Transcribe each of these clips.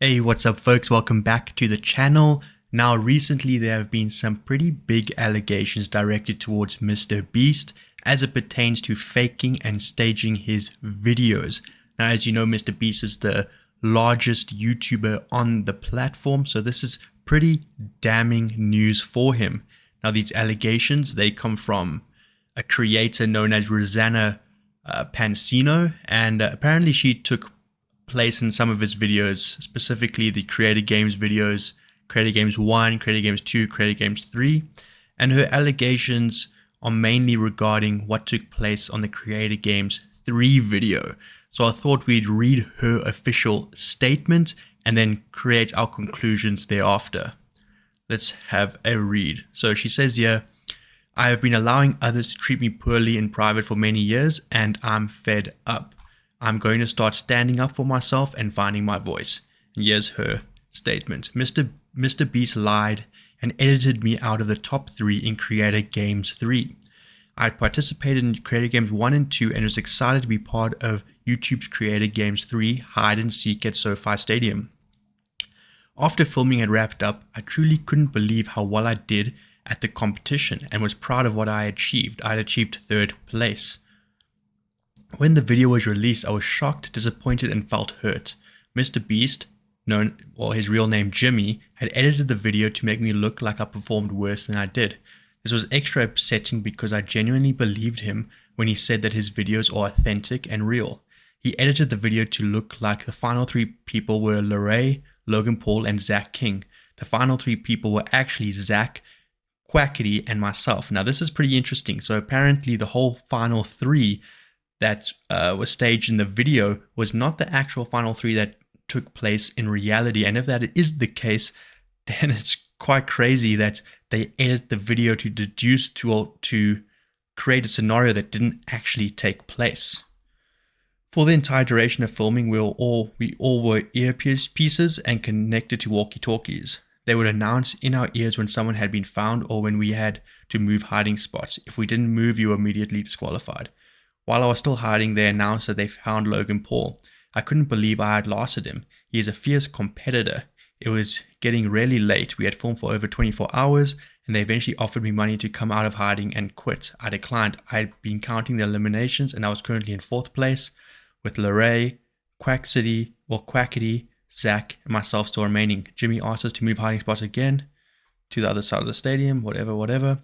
Hey, what's up folks? Welcome back to the channel. Now recently there have been some pretty big allegations directed towards Mr. Beast as it pertains to faking and staging his videos. Now as you know, Mr. Beast is the largest YouTuber on the platform, so this is pretty damning news for him. Now these allegations, they come from a creator known as Rosanna Pansino, and apparently she took place in some of his videos, specifically the Creator Games videos, Creator Games 1, Creator Games 2, Creator Games 3, and her allegations are mainly regarding what took place on the Creator Games 3 video. So I thought we'd read her official statement and then create our conclusions thereafter. Let's have a read. So she says here, I have been allowing others to treat me poorly in private for many years and I'm fed up. I'm going to start standing up for myself and finding my voice. And here's her statement. Mr. Beast lied and edited me out of the top 3 in Creator Games 3. I participated in Creator Games 1 and 2 and was excited to be part of YouTube's Creator Games 3 hide and seek at SoFi Stadium. After filming had wrapped up, I truly couldn't believe how well I did at the competition and was proud of what I achieved. I had achieved 3rd place. When the video was released, I was shocked, disappointed, and felt hurt. Mr. Beast, his real name Jimmy, had edited the video to make me look like I performed worse than I did. This was extra upsetting because I genuinely believed him when he said that his videos are authentic and real. He edited the video to look like the final 3 people were Larray, Logan Paul, and Zach King. The final 3 people were actually Zach, Quackity, and myself. Now this is pretty interesting. So apparently the whole final 3 that was staged in the video was not the actual final 3 that took place in reality. And if that is the case, then it's quite crazy that they edit the video to deduce to create a scenario that didn't actually take place. For the entire duration of filming, we all wore earpieces and connected to walkie-talkies. They would announce in our ears when someone had been found or when we had to move hiding spots. If we didn't move, you were immediately disqualified. While I was still hiding, they announced that they found Logan Paul. I couldn't believe I had lost him. He is a fierce competitor. It was getting really late. We had filmed for over 24 hours, and they eventually offered me money to come out of hiding and quit. I declined. I had been counting the eliminations, and I was currently in 4th place, with Larray, Quackity, Zach, and myself still remaining. Jimmy asked us to move hiding spots again to the other side of the stadium, whatever.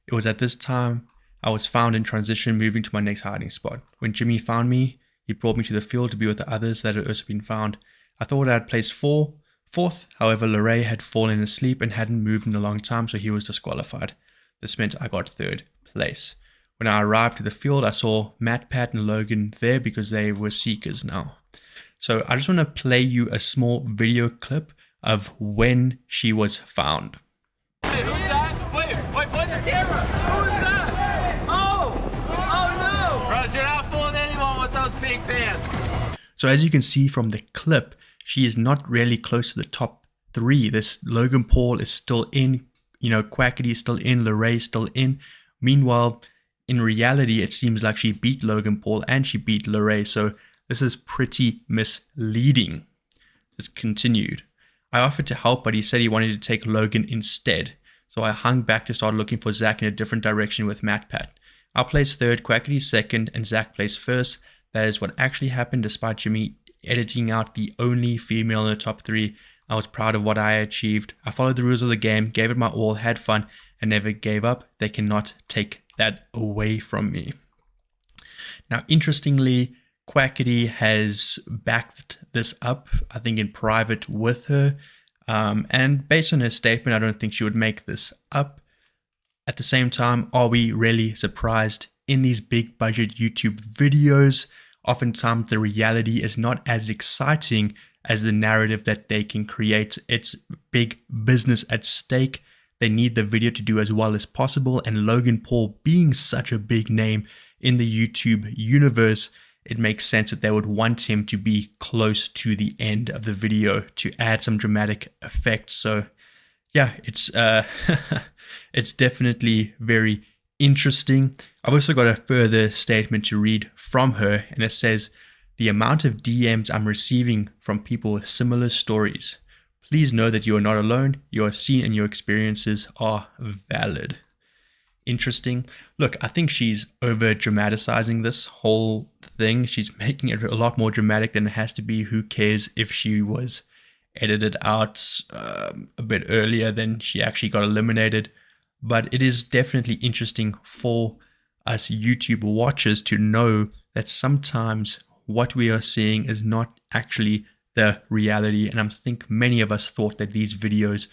It was at this time I was found in transition, moving to my next hiding spot. When Jimmy found me, he brought me to the field to be with the others that had also been found. I thought I had placed 4th, however, Larray had fallen asleep and hadn't moved in a long time, so he was disqualified. This meant I got 3rd place. When I arrived to the field, I saw Matt, Pat, and Logan there because they were seekers now. So I just want to play you a small video clip of when she was found. Hey, who's that? Wait, point the camera! Who is that? You're not fooling anyone with those big fans. So as you can see from the clip, she is not really close to the top 3. This Logan Paul is still in, Quackity is still in, Larray is still in. Meanwhile, in reality, it seems like she beat Logan Paul and she beat Larray. So this is pretty misleading. It's continued. I offered to help, but he said he wanted to take Logan instead. So I hung back to start looking for Zach in a different direction with Matt Pat. I placed 3rd, Quackity 2nd, and Zach placed 1st. That is what actually happened despite Jimmy editing out the only female in the top 3. I was proud of what I achieved. I followed the rules of the game, gave it my all, had fun, and never gave up. They cannot take that away from me. Now, interestingly, Quackity has backed this up, I think in private with her. And based on her statement, I don't think she would make this up. At the same time, are we really surprised? In these big budget YouTube videos, oftentimes the reality is not as exciting as the narrative that they can create. It's big business at stake. They need the video to do as well as possible. And Logan Paul being such a big name in the YouTube universe, it makes sense that they would want him to be close to the end of the video to add some dramatic effect. So yeah, it's definitely very interesting. I've also got a further statement to read from her, and it says, the amount of DMs I'm receiving from people with similar stories. Please know that you are not alone. You are seen and your experiences are valid. Interesting. Look, I think she's over dramatizing this whole thing. She's making it a lot more dramatic than it has to be. Who cares if she was edited out a bit earlier than she actually got eliminated? But it is definitely interesting for us YouTube watchers to know that sometimes what we are seeing is not actually the reality. And I think many of us thought that these videos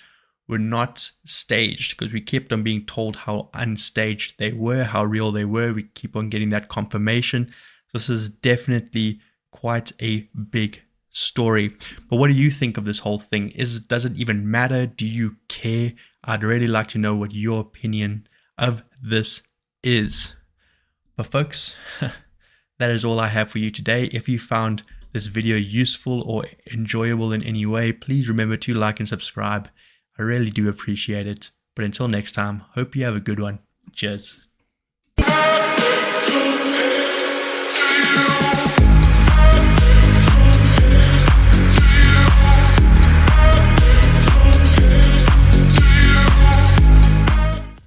were not staged because we kept on being told how unstaged they were, how real they were. We keep on getting that confirmation. This is definitely quite a big story. But what do you think of this whole thing? Does it even matter? Do you care? I'd really like to know what your opinion of this is. But folks, that is all I have for you today. If you found this video useful or enjoyable in any way, please remember to like and subscribe. I really do appreciate it. But until next time, hope you have a good one. Cheers.